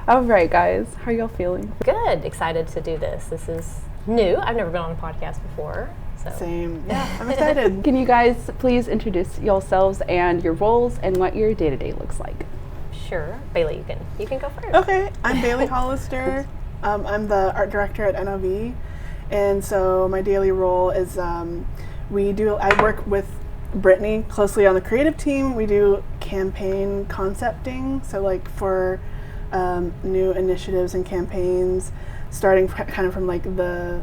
All right, guys. How are y'all feeling? Good. Excited to do this. This is new. I've never been on a podcast before. So. Same. Yeah, I'm excited. Can you guys please introduce yourselves and your roles and what your day-to-day looks like? Sure. Bailey, you can go first. Okay, I'm Bailey Hollister. I'm the art director at NOV, and so my daily role is I work with Brittany closely on the creative team. We do campaign concepting, so like for new initiatives and campaigns, starting kind of from like the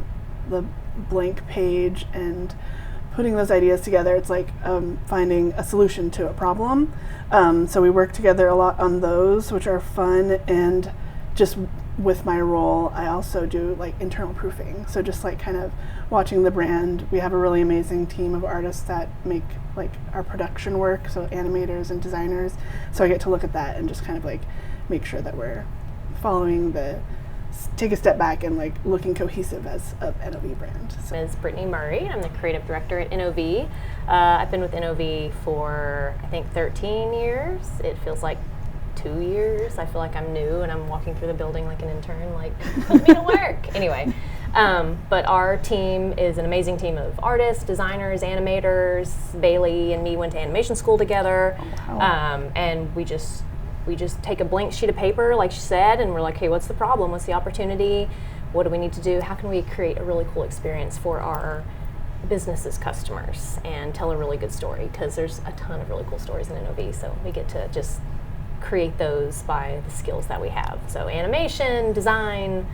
blank page and putting those ideas together. It's like finding a solution to a problem. So we work together a lot on those, which are fun. And just with my role, I also do like internal proofing. So just like kind of watching the brand. We have a really amazing team of artists that make like our production work, so animators and designers. So I get to look at that and just kind of like make sure that we're following take a step back and like looking cohesive as a NOV brand. So. My name is Brittany Murray. I'm the creative director at NOV. I've been with NOV for I think 13 years. It feels like 2 years. I feel like I'm new and I'm walking through the building like an intern, like put me to work. Anyway, but our team is an amazing team of artists, designers, animators. Bailey and me went to animation school together. Oh, wow. And we just take a blank sheet of paper, like she said, and we're like, hey, what's the problem? What's the opportunity? What do we need to do? How can we create a really cool experience for our businesses' customers and tell a really good story? Because there's a ton of really cool stories in NOV, so we get to just create those by the skills that we have. So animation, design,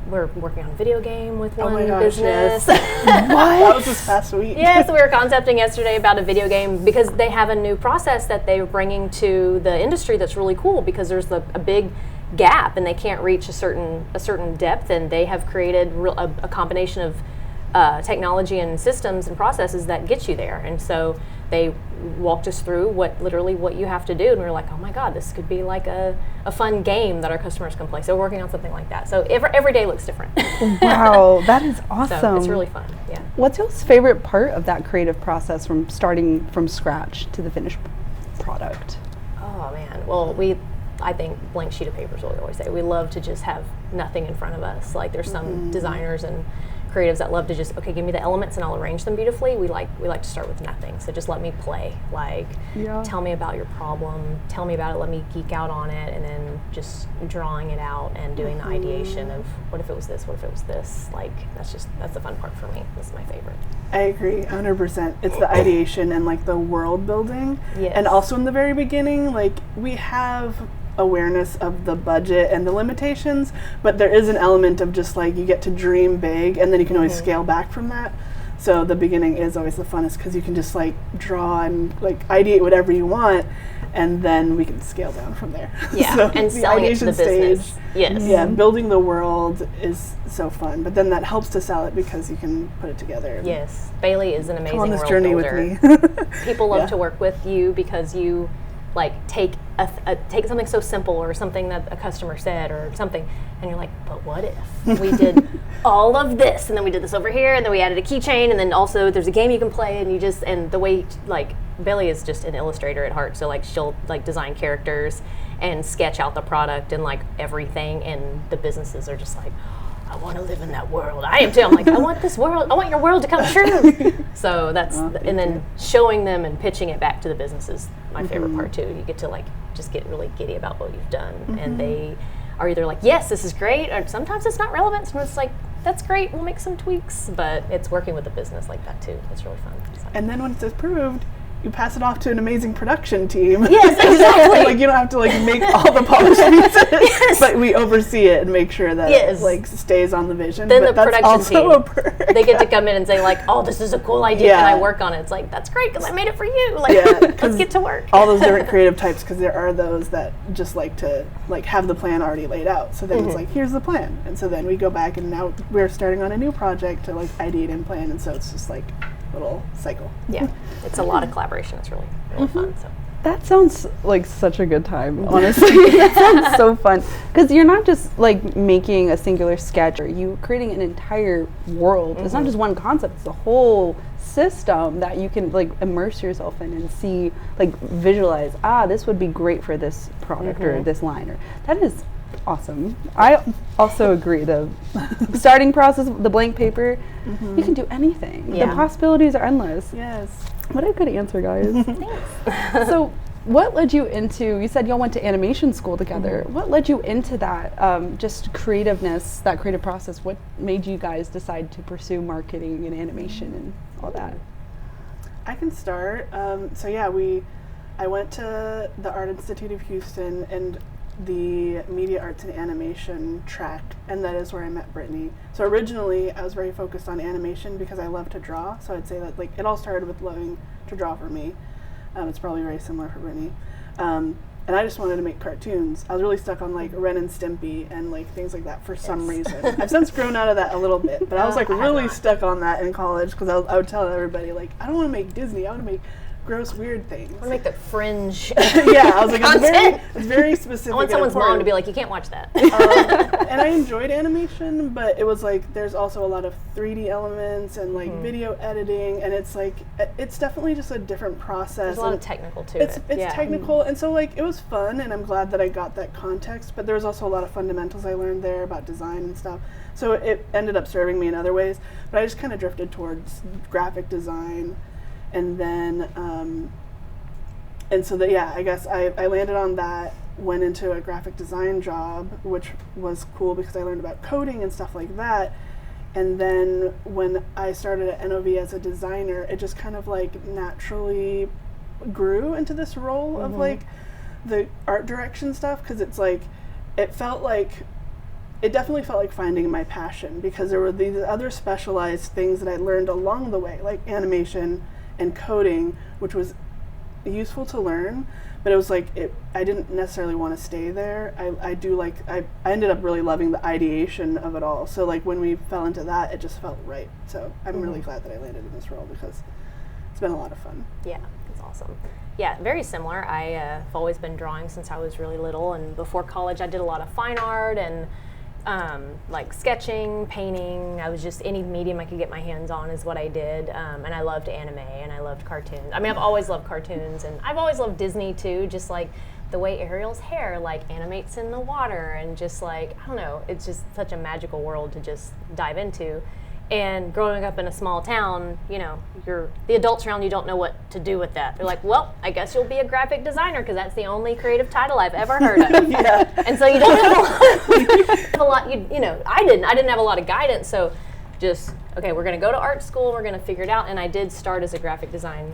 we're working on a video game with one business. Yes. That was this past week. Yeah, so we were concepting yesterday about a video game because they have a new process that they're bringing to the industry that's really cool because there's a big gap and they can't reach a certain depth, and they have created a combination of technology and systems and processes that get you there. And so they walked us through what you have to do, and we were like, oh my god, this could be like a fun game that our customers can play. So we're working on something like that. So every day looks different. Wow, that is awesome. So it's really fun. Yeah. What's your favorite part of that creative process from starting from scratch to the finished product? Oh man, well I think blank sheet of paper is what we always say. We love to just have nothing in front of us. Like there's some designers and creatives that love to just, okay, give me the elements and I'll arrange them beautifully. We like to start with nothing. So just let me play. Like, tell me about your problem. Tell me about it. Let me geek out on it, and then just drawing it out and doing the ideation of what if it was this? What if it was this? Like that's the fun part for me. This is my favorite. I agree 100%. It's the ideation and like the world building. Yes. And also in the very beginning, like we have awareness of the budget and the limitations, but there is an element of just like you get to dream big and then you can always scale back from that. So the beginning is always the funnest because you can just like draw and like ideate whatever you want, and then we can scale down from there. Yeah, so and selling it to the business. Yes. Yeah, building the world is so fun, but then that helps to sell it because you can put it together. Yes, Bailey is an amazing Come on this world journey builder. with me. People love to work with you because you like take something so simple or something that a customer said or something, and you're like, but what if we did all of this, and then we did this over here, and then we added a keychain, and then also there's a game you can play, and the way like Bailey is just an illustrator at heart, so like she'll like design characters and sketch out the product and like everything, and the businesses are just like, I want to live in that world. I am too. I'm like, I want this world. I want your world to come true. So that's, and then showing them and pitching it back to the business is my favorite part too. You get to like just get really giddy about what you've done, and they are either like, yes, this is great, or sometimes it's not relevant. Sometimes it's like, that's great, we'll make some tweaks. But it's working with the business like that too. It's really fun. So. And then once it's approved, you pass it off to an amazing production team. Yes, exactly. Like you don't have to like make all the polished pieces, but we oversee it and make sure that it like stays on the vision. Then but the production team, they get to come in and say like, oh, this is a cool idea, and I work on it. It's like, that's great because I made it for you. Like, let's get to work. All those different creative types, because there are those that just like to like have the plan already laid out. So then it's like, here's the plan, and so then we go back and now we're starting on a new project to like ideate and plan, and so it's just like little cycle. Yeah, it's a lot of collaboration. It's really fun. So That sounds like such a good time, honestly. That sounds so fun. Because you're not just like making a singular sketch, or you creating an entire world. It's not just one concept, it's a whole system that you can like immerse yourself in and see, like visualize, this would be great for this product or this line, or that is awesome. I also agree. The starting process, the blank paper, you can do anything. Yeah. The possibilities are endless. Yes. What a good answer, guys. Thanks. So what led you into, you said y'all went to animation school together. What led you into that, just creativeness, that creative process? What made you guys decide to pursue marketing and animation and all that? I can start. So yeah, I went to the Art Institute of Houston and the Media Arts and Animation track, and that is where I met Brittany. So originally I was very focused on animation because I love to draw, so I'd say that like it all started with loving to draw for me. It's probably very similar for Brittany. And I just wanted to make cartoons. I was really stuck on like Ren and Stimpy and like things like that for some reason. I've since grown out of that a little bit, but I was like really stuck on that in college because I would tell everybody like, I don't want to make Disney, I want to make gross weird things. I want to make the fringe. Yeah, I was like, it's very specific. I want someone's mom to be like, you can't watch that. And I enjoyed animation, but it was like there's also a lot of 3D elements and like video editing, and it's like it's definitely just a different process. There's a lot of technical to it's it. It's technical, and so like it was fun, and I'm glad that I got that context. But there was also a lot of fundamentals I learned there about design and stuff. So it ended up serving me in other ways. But I just kind of drifted towards graphic design. And then, and so I guess I landed on that, went into a graphic design job, which was cool because I learned about coding and stuff like that. And then when I started at NOV as a designer, it just kind of like naturally grew into this role of like the art direction stuff, because it's like, it definitely felt like finding my passion, because there were these other specialized things that I learned along the way, like animation and coding, which was useful to learn, but it was like I didn't necessarily want to stay there. I ended up really loving the ideation of it all. So like when we fell into that, it just felt right. So I'm really glad that I landed in this role because it's been a lot of fun. Yeah, it's awesome. Yeah, very similar. I've always been drawing since I was really little, and before college I did a lot of fine art and like sketching, painting. I was just, any medium I could get my hands on is what I did. And I loved anime and I loved cartoons. I mean, I've always loved cartoons, and I've always loved Disney too, just like the way Ariel's hair like animates in the water, and just like, I don't know, it's just such a magical world to just dive into. And growing up in a small town, you know, the adults around you don't know what to do with that. They're like, well, I guess you'll be a graphic designer because that's the only creative title I've ever heard of. Yeah. And so you don't have a lot, you know, I didn't have a lot of guidance. So just, okay, we're going to go to art school, we're going to figure it out. And I did start as a graphic design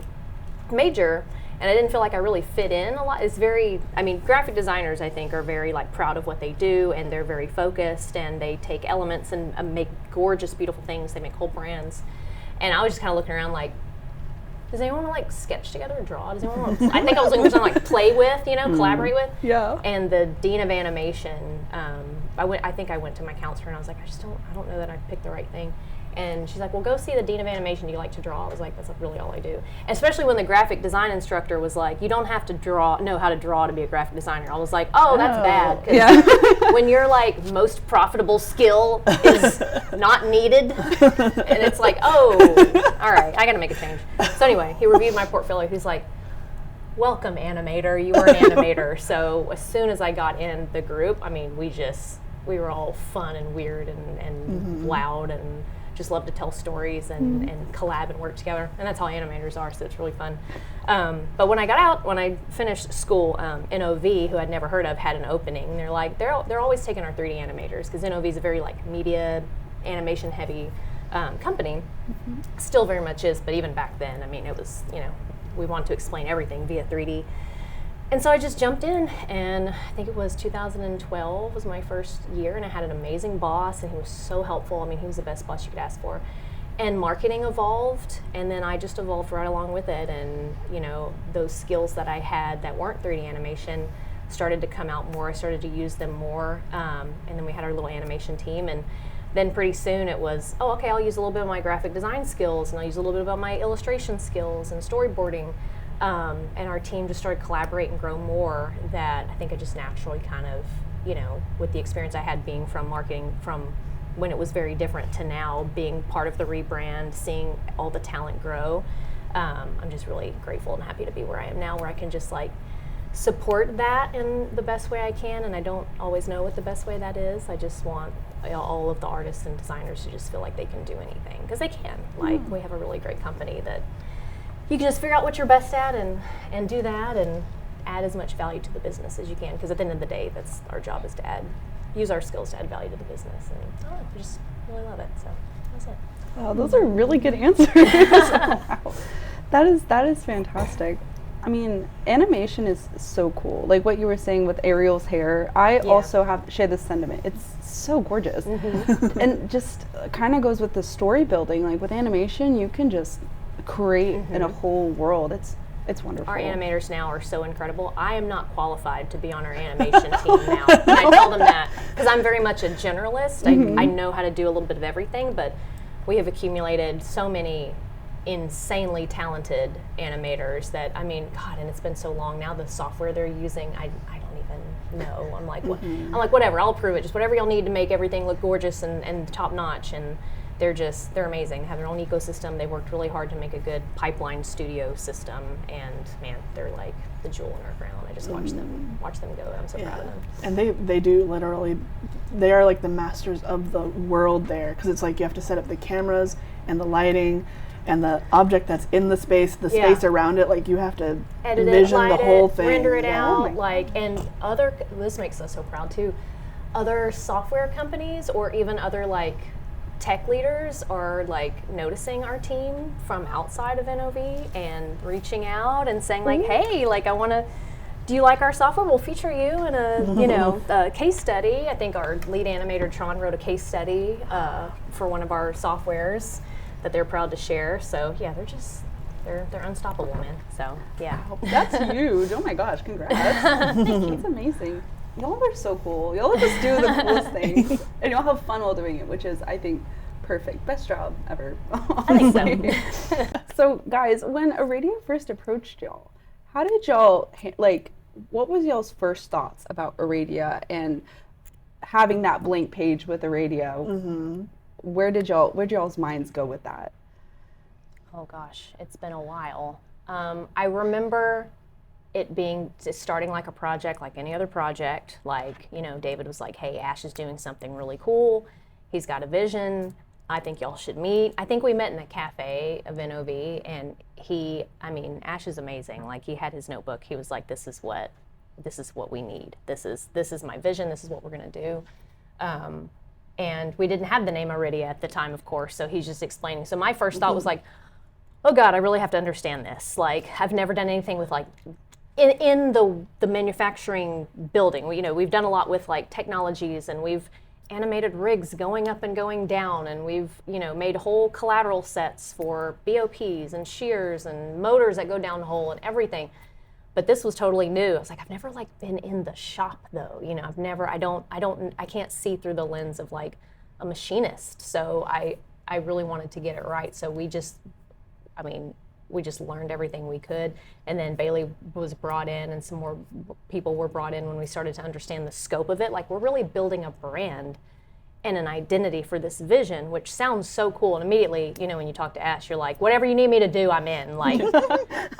major, and I didn't feel like I really fit in a lot. It's very, I mean, graphic designers, I think, are very like proud of what they do, and they're very focused, and they take elements and make gorgeous, beautiful things. They make whole brands. And I was just kind of looking around like, does anyone want to like sketch together or draw? Does anyone want to, I think I was looking for something like play with, you know, collaborate with. Yeah. And the dean of animation, I think I went to my counselor and I was like, I don't know that I picked the right thing. And she's like, well, go see the dean of animation. Do you like to draw? I was like, that's really all I do. Especially when the graphic design instructor was like, you don't have to know how to draw to be a graphic designer. I was like, oh, that's bad. Yeah. When your like most profitable skill is not needed, and it's like, oh, all right, I got to make a change. So anyway, he reviewed my portfolio. He's like, welcome, animator. You were an animator. So as soon as I got in the group, I mean, we were all fun and weird and loud, and just love to tell stories and collab and work together, and that's how animators are, so it's really fun. But when I finished school, NOV, who I'd never heard of, had an opening. They're like, they're always taking our 3D animators, because NOV is a very like media animation heavy company. Still very much is, but even back then, I mean, it was, you know, we wanted to explain everything via 3D. And so I just jumped in, and I think it was 2012 was my first year, and I had an amazing boss, and he was so helpful. I mean, he was the best boss you could ask for. And marketing evolved, and then I just evolved right along with it, and you know, those skills that I had that weren't 3D animation started to come out more. I started to use them more, and then we had our little animation team, and then pretty soon it was, oh, okay, I'll use a little bit of my graphic design skills, and I'll use a little bit about my illustration skills and storyboarding. And our team just started to collaborate and grow more, that I think I just naturally kind of, you know, with the experience I had being from marketing from when it was very different to now being part of the rebrand, seeing all the talent grow. I'm just really grateful and happy to be where I am now, where I can just like support that in the best way I can, and I don't always know what the best way that is. I just want all of the artists and designers to just feel like they can do anything, because they can. Like, we have a really great company that you can just figure out what you're best at and do that and add as much value to the business as you can, because at the end of the day, that's our job, is to use our skills to add value to the business, and I just really love it. So that's it. Wow, those are really good answers. Wow. That is fantastic. I mean, animation is so cool. Like what you were saying with Ariel's hair, I also share this sentiment. It's so gorgeous. And just kind of goes with the story building. Like with animation, you can just create in a whole world. It's wonderful. Our animators now are so incredible. I am not qualified to be on our animation team now. And I tell them that because I'm very much a generalist. I know how to do a little bit of everything, but we have accumulated so many insanely talented animators that, I mean, God, and it's been so long now, the software they're using, I don't even know. I'm like, I'm like, whatever, I'll approve it. Just whatever y'all need to make everything look gorgeous and top notch. And they're amazing. They have their own ecosystem. They worked really hard to make a good pipeline studio system, and man, they're like the jewel in our crown. I just watch them go. I'm so proud of them. And they do literally, they are like the masters of the world there, because it's like you have to set up the cameras and the lighting and the object that's in the space space around it, like you have to edit envision it, the whole thing, render it out, and this makes us so proud too. Other software companies or even other like tech leaders are like noticing our team from outside of NOV and reaching out and saying like, hey, like do you like our software? We'll feature you in a case study. I think our lead animator Tron wrote a case study for one of our softwares that they're proud to share. So yeah, they're unstoppable, man. So yeah. Wow, that's huge. Oh my gosh, congrats. Thank you. It's amazing. Y'all are so cool. Y'all just do the coolest things, and y'all have fun while doing it, which is, I think, perfect. Best job ever. I think so. So guys, when Aradia first approached y'all, how did y'all, what was y'all's first thoughts about Aradia and having that blank page with Aradia? Where did y'all's minds go with that? Oh gosh, it's been a while. I remember it being starting like a project, like any other project. Like, David was like, hey, Ash is doing something really cool. He's got a vision. I think y'all should meet. I think we met in a cafe of NOV, and Ash is amazing. Like, he had his notebook. He was like, this is what we need. This is my vision. This is what we're going to do. And we didn't have the name Aridia at the time, of course, so he's just explaining. So my first thought was like, oh God, I really have to understand this. Like, I've never done anything with like, in the manufacturing building. We've done a lot with like technologies, and we've animated rigs going up and going down, and we've made whole collateral sets for BOPs and shears and motors that go down the hole and everything. But this was totally new. I was like, I've never like been in the shop though. I can't see through the lens of like a machinist. So I really wanted to get it right. So we just learned everything we could. And then Bailey was brought in, and some more people were brought in when we started to understand the scope of it. Like, we're really building a brand and an identity for this vision, which sounds so cool. And immediately, when you talk to Ash, you're like, whatever you need me to do, I'm in. Like,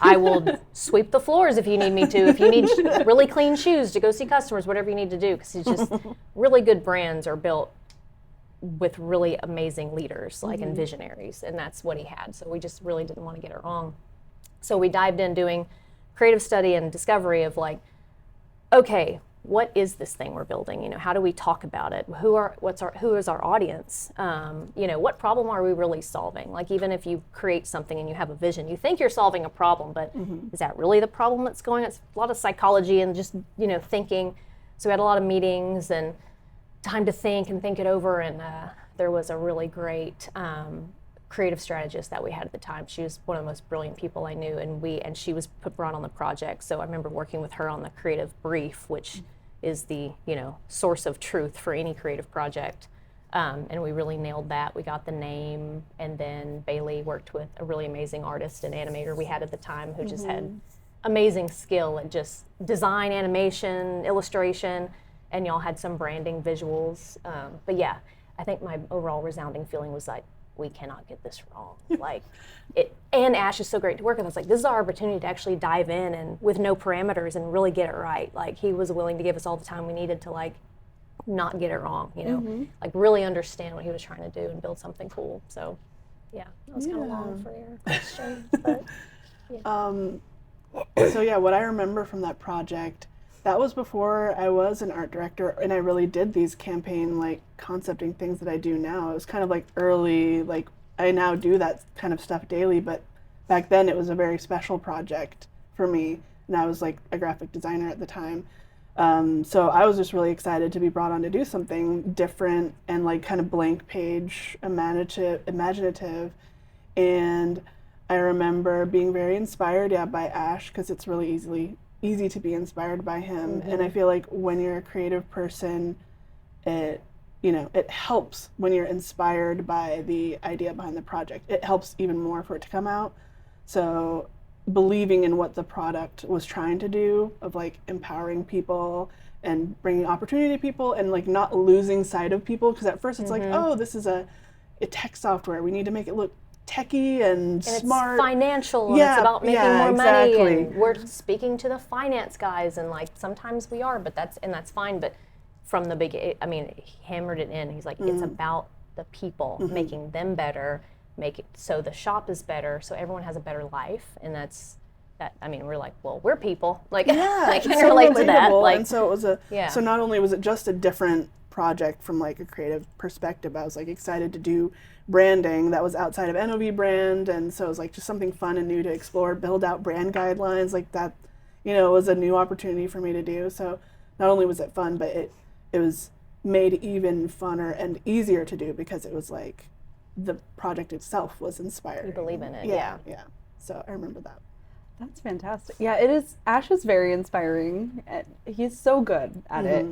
I will sweep the floors if you need me to. If you need really clean shoes to go see customers, whatever you need to do. Because it's just really good brands are built with really amazing leaders, like, and visionaries. And that's what he had. So we just really didn't want to get it wrong. So we dived in doing creative study and discovery of like, okay, what is this thing we're building? How do we talk about it? Who is our audience? What problem are we really solving? Like, even if you create something and you have a vision, you think you're solving a problem, but is that really the problem that's going on? It's a lot of psychology and just, thinking. So we had a lot of meetings and time to think it over. And there was a really great creative strategist that we had at the time. She was one of the most brilliant people I knew, and she was brought on the project. So I remember working with her on the creative brief, which is the source of truth for any creative project. And we really nailed that. We got the name, and then Bailey worked with a really amazing artist and animator we had at the time who just had amazing skill at just design, animation, illustration, and y'all had some branding visuals. But yeah, I think my overall resounding feeling was like, we cannot get this wrong. Like and Ash is so great to work with. I was like, this is our opportunity to actually dive in and with no parameters and really get it right. Like he was willing to give us all the time we needed to like not get it wrong, you know, like really understand what he was trying to do and build something cool. So yeah, that was kind of long for your question, but So yeah, what I remember from that project, that was before I was an art director and I really did these campaign like concepting things that I do now. It was kind of like early, like I now do that kind of stuff daily, but back then it was a very special project for me, and I was like a graphic designer at the time. So I was just really excited to be brought on to do something different and like kind of blank page imaginative. And I remember being very inspired, by Ash, because it's really easy to be inspired by him. And I feel like when you're a creative person, it helps when you're inspired by the idea behind the project. It helps even more for it to come out. So believing in what the product was trying to do of like empowering people and bringing opportunity to people and like not losing sight of people, because at first it's like, oh, this is a tech software, we need to make it look techy and smart. It's financial, and it's about making more money, and we're speaking to the finance guys, and like sometimes we are, but that's fine. But from the beginning, I mean, he hammered it in. He's like, it's about the people, making them better, make it so the shop is better, so everyone has a better life, and that's that. I mean, we're like, well, we're people, like, I can relate to that. Like, and so it was so not only was it just a different project from like a creative perspective, I was like excited to do branding that was outside of NOV brand, and so it was like just something fun and new to explore, build out brand guidelines like that, was a new opportunity for me to do. So not only was it fun, but it was made even funner and easier to do because it was like the project itself was inspired. You believe in it. Yeah. So I remember that. That's fantastic. Yeah, it is. Ash is very inspiring. He's so good at it.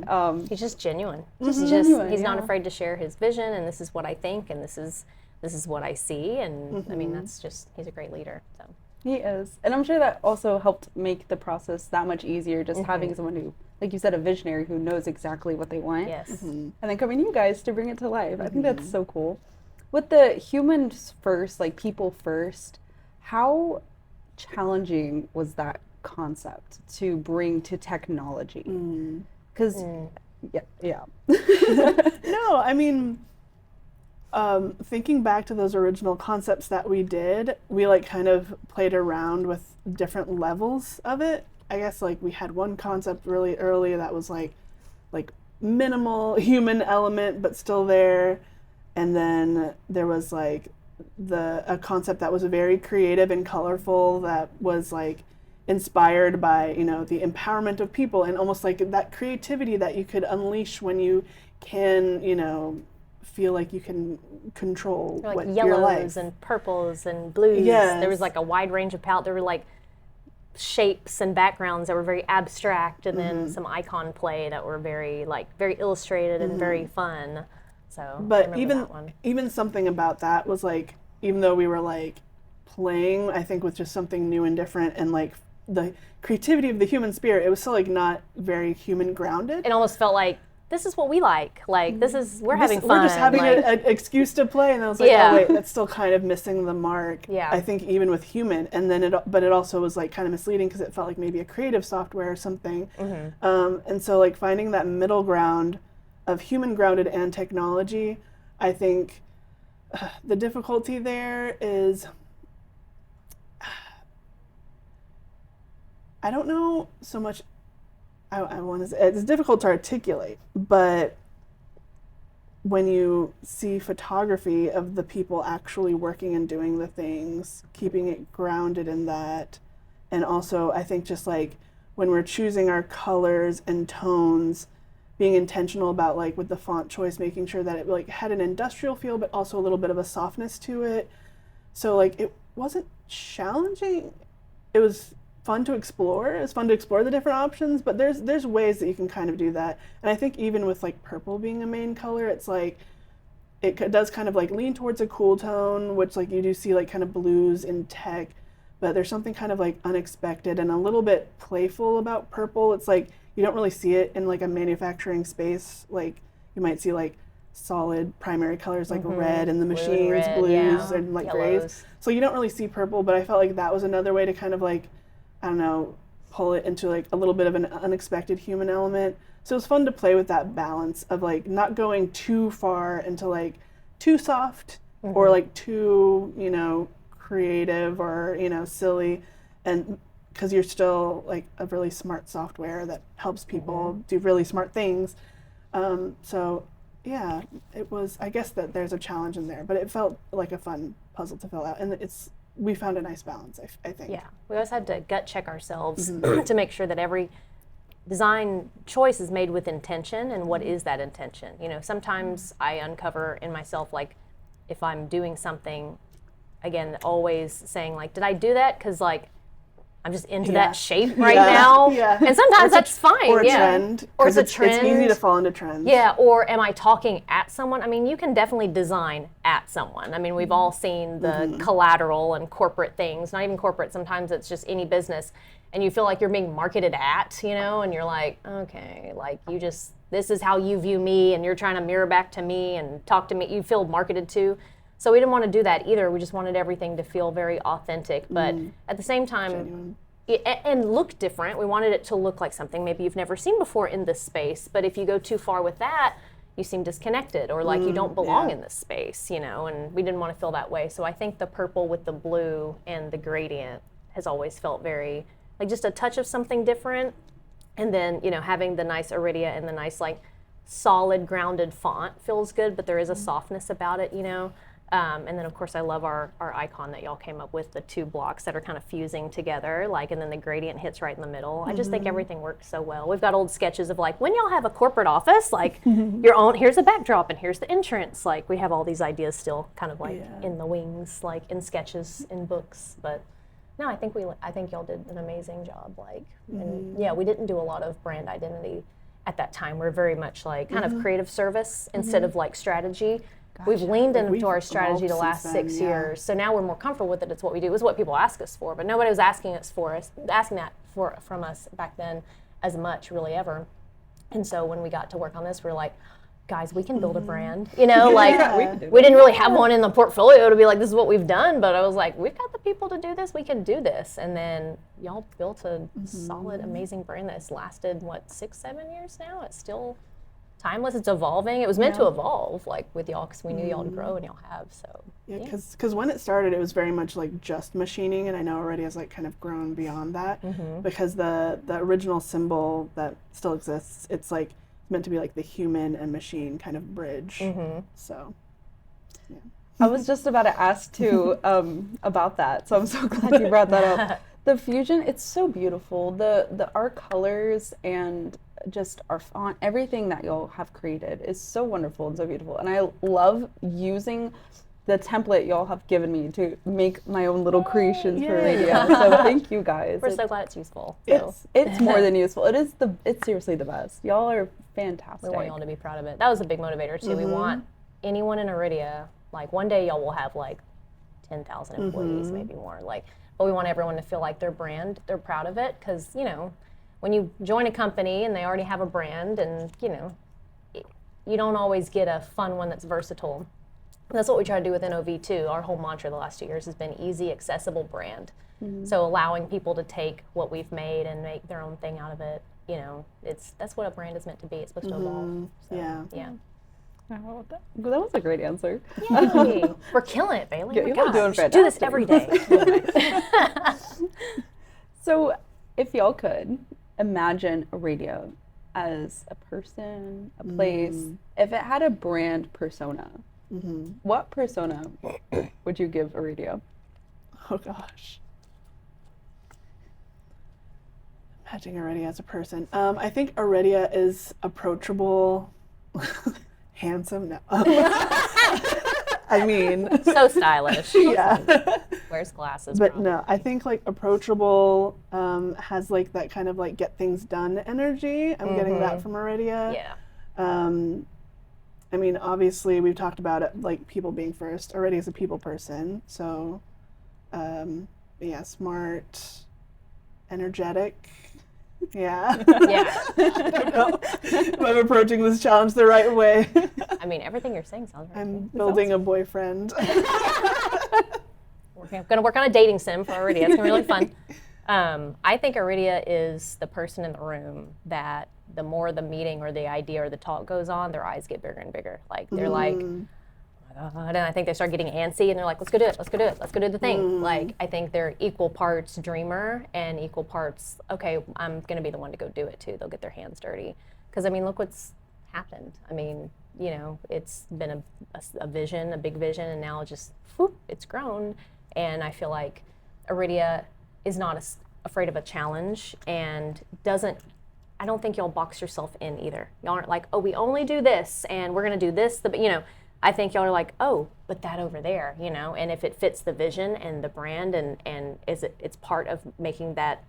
He's just genuine. He's not afraid to share his vision, and this is what I think, and this is what I see, and I mean, he's a great leader. So he is, and I'm sure that also helped make the process that much easier. Just having someone who, like you said, a visionary who knows exactly what they want. Yes. And then coming to you guys to bring it to life. I think that's so cool. With the humans first, like people first, how challenging was that concept to bring to technology? Because yeah. No, I mean, thinking back to those original concepts that we did, we like kind of played around with different levels of it. I guess like we had one concept really early that was like minimal human element but still there, and then there was like a concept that was very creative and colorful that was like inspired by the empowerment of people and almost like that creativity that you could unleash when you can feel like you can control like what yellows your life. And purples and blues. Yes. There was like a wide range of palette. There were like shapes and backgrounds that were very abstract, and then some icon play that were very illustrated and very fun. So, but even something about that was like, even though we were like playing, I think with just something new and different, and like the creativity of the human spirit, it was still like not very human grounded. It almost felt like this is what we like. Like we're having fun. We're just having an excuse to play, and I was like, oh wait, that's still kind of missing the mark. Yeah. I think even with human, and then it also was like kind of misleading because it felt like maybe a creative software or something. And so like finding that middle ground of human grounded and technology, I think the difficulty there is, I don't know so much, I want to say, it's difficult to articulate, but when you see photography of the people actually working and doing the things, keeping it grounded in that, and also I think just like when we're choosing our colors and tones, being intentional about like with the font choice, making sure that it like had an industrial feel but also a little bit of a softness to it. So like it wasn't challenging. It was fun to explore. It was fun to explore the different options, but there's ways that you can kind of do that. And I think even with like purple being a main color, it's like it does kind of like lean towards a cool tone, which like you do see like kind of blues in tech, but there's something kind of like unexpected and a little bit playful about purple. It's like you don't really see it in like a manufacturing space. Like you might see like solid primary colors like red and the Blue and machines, red, blues yeah. and like Yellows. grays. So you don't really see purple, but I felt like that was another way to kind of like, I don't know, pull it into like a little bit of an unexpected human element. So it was fun to play with that balance of like not going too far into like too soft or like too, you know, creative or, you know, silly, and because you're still like a really smart software that helps people do really smart things. So yeah, it was, I guess that there's a challenge in there, but it felt like a fun puzzle to fill out, and we found a nice balance, I think. Yeah, we always had to gut check ourselves to make sure that every design choice is made with intention, and what is that intention? You know, sometimes I uncover in myself, like, if I'm doing something, again, always saying, like, did I do that? Because, like, I'm just into that shape right now. Yeah. And sometimes that's fine. Or a trend. Or it's a trend. It's easy to fall into trends. Yeah, or am I talking at someone? I mean, you can definitely design at someone. I mean, we've all seen the collateral and corporate things, not even corporate, sometimes it's just any business, and you feel like you're being marketed at, you know, and you're like, okay, like you just, this is how you view me, and you're trying to mirror back to me and talk to me, you feel marketed to. So we didn't want to do that either. We just wanted everything to feel very authentic, but at the same time, and look different. We wanted it to look like something maybe you've never seen before in this space, but if you go too far with that, you seem disconnected or like you don't belong in this space, you know, and we didn't want to feel that way. So I think the purple with the blue and the gradient has always felt very, like just a touch of something different. And then, you know, having the nice Iridia and the nice like solid grounded font feels good, but there is a softness about it, you know. And then, of course, I love our icon that y'all came up with, the two blocks that are kind of fusing together, like, and then the gradient hits right in the middle. I just think everything works so well. We've got old sketches of, like, when y'all have a corporate office, like, your own, here's a backdrop and here's the entrance. Like, we have all these ideas still kind of, like, in the wings, like, in sketches, in books. But, no, I think y'all did an amazing job. Like, and, yeah, we didn't do a lot of brand identity at that time. We're very much, like, kind of creative service instead of, like, strategy. Gotcha. We've leaned into our strategy the last 6 years, so now we're more comfortable with it. It's what we do. It's what people ask us for, but nobody was asking that from us back then as much, really, ever. And so when we got to work on this, we're like, guys, we can build a brand. You know, like we didn't really have one in the portfolio to be like, this is what we've done, but I was like, we've got the people to do this. We can do this. And then y'all built a solid, amazing brand that's lasted 6-7 years now. It's still timeless. It's evolving. It was meant to evolve, like with y'all, because we knew y'all to grow, and y'all have. So because when it started, it was very much like just machining, and I know already has like kind of grown beyond that. Because the original symbol that still exists, it's like meant to be like the human and machine kind of bridge. So I was just about to ask too about that, so I'm so glad you brought that up. The fusion, it's so beautiful. The art colors and just our font, everything that y'all have created is so wonderful and so beautiful. And I love using the template y'all have given me to make my own little creations for radio. So thank you guys. We're so glad it's useful. It's more than useful. It's seriously the best. Y'all are fantastic. We want y'all to be proud of it. That was a big motivator too. We want anyone in Iridia, like one day y'all will have like 10,000 employees, maybe more. Like, but we want everyone to feel like their brand, they're proud of it, because you know, when you join a company and they already have a brand, and you know, you don't always get a fun one that's versatile. And that's what we try to do with NOV too. Our whole mantra the last 2 years has been easy, accessible brand. So allowing people to take what we've made and make their own thing out of it. You know, that's what a brand is meant to be. It's supposed to evolve. So, yeah. Oh, that was a great answer. Yay. We're killing it, Bailey. You're doing fantastic. Do this every day. So, if y'all could imagine a radio as a person, a place, if it had a brand persona, what persona would you give a radio? Oh gosh. Imagining Iridia as a person. I think Iridia is approachable, handsome. No. I mean, so stylish. Yeah. Wears glasses. But probably. no, I think like approachable has like that kind of like get things done energy. I'm getting that from Iridia. Yeah. I mean, obviously we've talked about it, like people being first. Iridia is a people person, so yeah, smart, energetic. Yeah. Yeah. I don't know if I'm approaching this challenge the right way. I mean, everything you're saying sounds right. I'm building a boyfriend. I'm going to work on a dating sim for Iridia. It's going to be really fun. I think Iridia is the person in the room that the more the meeting or the idea or the talk goes on, their eyes get bigger and bigger. Like, they're like, oh my God. And I think they start getting antsy and they're like, let's go do it, let's go do it, let's go do the thing. Like, I think they're equal parts dreamer and equal parts, okay, I'm going to be the one to go do it too. They'll get their hands dirty. Because, I mean, look what's happened. I mean, you know, it's been a vision, a big vision, and now just, whoop, it's grown. And I feel like Iridia is not afraid of a challenge and I don't think y'all box yourself in either. Y'all aren't like, oh, we only do this and we're going to do this. I think y'all are like, oh, but that over there, and if it fits the vision and the brand and it's part of making that,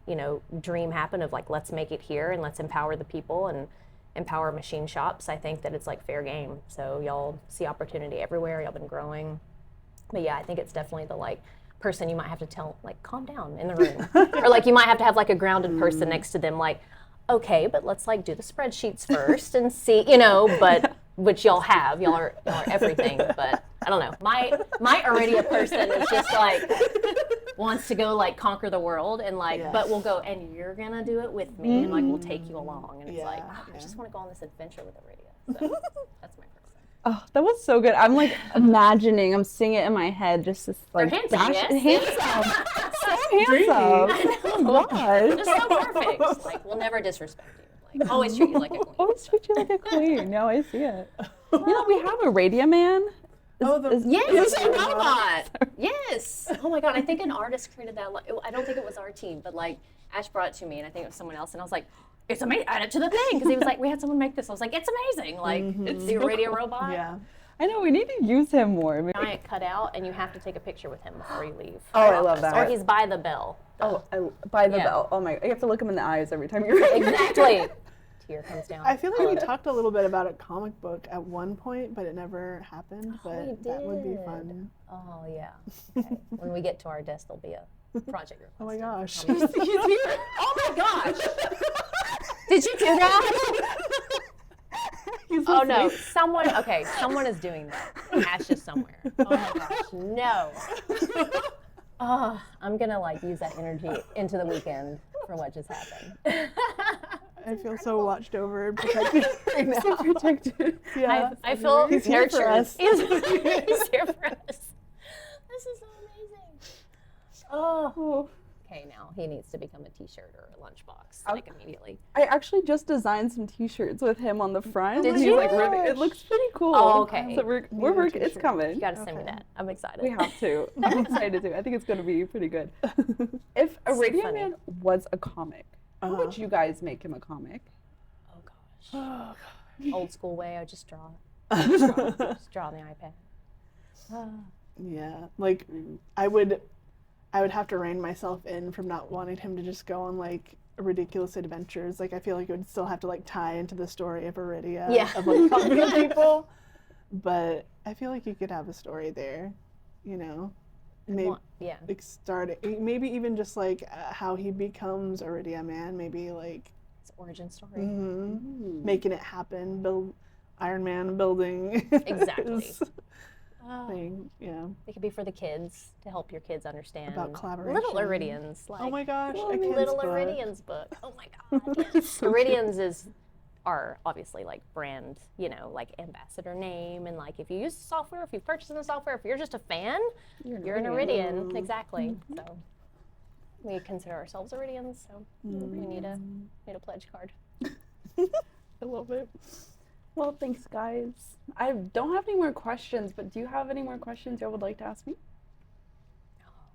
dream happen of like, let's make it here and let's empower the people and empower machine shops. I think that it's like fair game. So y'all see opportunity everywhere. Y'all been growing. But yeah, I think it's definitely the like person you might have to tell, like, calm down in the room. Or like you might have to have like a grounded person next to them, like, okay, but let's like do the spreadsheets first and see, but which y'all have. Y'all are everything. But I don't know. My Iridia person is just like wants to go like conquer the world and like, but we'll go and you're gonna do it with me and like we'll take you along. And it's like, I just want to go on this adventure with Iridia. So that's my person. Oh, that was so good. I'm like imagining, I'm seeing it in my head, just this like handsome, handsome. So handsome. Oh my They're gosh. so perfect. Like, we'll never disrespect you. Like, always treat you like a queen. Always treat you like a queen. No, I see it. We have a Radia Man. Yes, a robot. Yes. Oh my God, I think an artist created that. I don't think it was our team, but like Ash brought it to me, and I think it was someone else, and I was like, it's amazing. Add it to the thing because he was like, we had someone make this. I was like, it's amazing. Like, it's the radio robot. Yeah. I know, we need to use him more. Giant cutout, and you have to take a picture with him before you leave. Oh, I love that. Or he's by the bell. By the bell. Oh my, you have to look him in the eyes every time you're Exactly. Tear comes down. I feel like we talked a little bit about a comic book at one point, but it never happened. But that would be fun. Oh yeah. Okay. When we get to our desk, there'll be a project request. Oh my gosh. He's here. Oh my gosh. Did you do that? Oh no, someone is doing that. Ash is somewhere. Oh my gosh, no. Oh, I'm gonna like use that energy into the weekend for what just happened. I feel so watched over and protected right now. so protected. Yeah. I feel He's here nurtured. for us. He's here for us. This is so amazing. Oh. Okay, now he needs to become a T-shirt or a lunchbox, like immediately. I actually just designed some T-shirts with him on the front. Did He's you? like ribbon. It looks pretty cool. Oh, okay. So we're working. It's coming. You gotta send me that. I'm excited. We have to. I'm excited to. I think it's going to be pretty good. If a Radio funny. Man was a comic, how would you guys make him a comic? Oh gosh. Old school way, I would just draw it. Just draw on the iPad. Yeah. Like I would have to rein myself in from not wanting him to just go on like ridiculous adventures. Like I feel like it would still have to like tie into the story of Iridia of like conquering people. But I feel like you could have a story there, Maybe maybe even just like how he becomes Iridia Man. Maybe like It's origin story. making it happen. Build Iron Man building. Exactly. his thing. Yeah. It could be for the kids to help your kids understand About collaboration. Little Iridians. Like, Oh my gosh, a kid's Little book. Iridians book. Oh my God. Yes. Iridians are obviously like brand, like ambassador name, and like if you use the software, if you've purchased the software, if you're just a fan, you're an Iridian. Exactly. So we consider ourselves Iridians, so we need a pledge card. I love it. Well, thanks, guys. I don't have any more questions, but do you have any more questions you would like to ask me?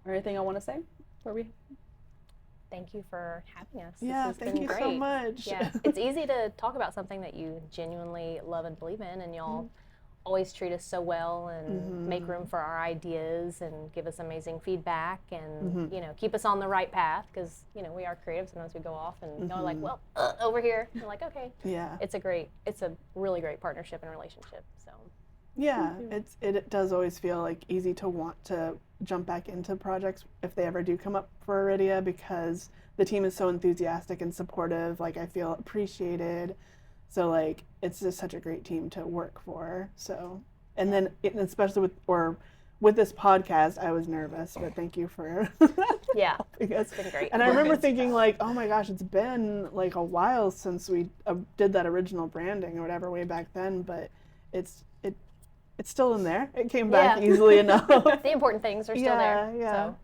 Or anything I want to say before we? Thank you for having us. Yeah, this has thank been you great. so much. Yeah, it's easy to talk about something that you genuinely love and believe in, and y'all always treat us so well and make room for our ideas and give us amazing feedback and keep us on the right path because we are creative. Sometimes we go off and y'all are like, well, over here. And we're like, okay. Yeah. It's a really great partnership and relationship. So Yeah, it does always feel like easy to want to jump back into projects if they ever do come up for Iridia, because the team is so enthusiastic and supportive. Like, I feel appreciated. So like, it's just such a great team to work for. So, and then especially with this podcast, I was nervous, but thank you for Yeah, it's been great. And I remember thinking like, oh my gosh, it's been like a while since we did that original branding or whatever way back then, but it's still in there. It came back easily enough. The important things are still there. Yeah. So.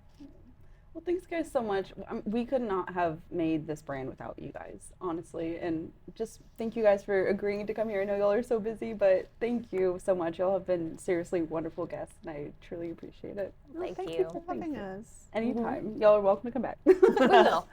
Well, thanks guys so much. We could not have made this brand without you guys, honestly. And just thank you guys for agreeing to come here. I know y'all are so busy, but thank you so much. Y'all have been seriously wonderful guests, and I truly appreciate it. Thank Thank you. you for having us. Anytime. Y'all are welcome to come back. We will.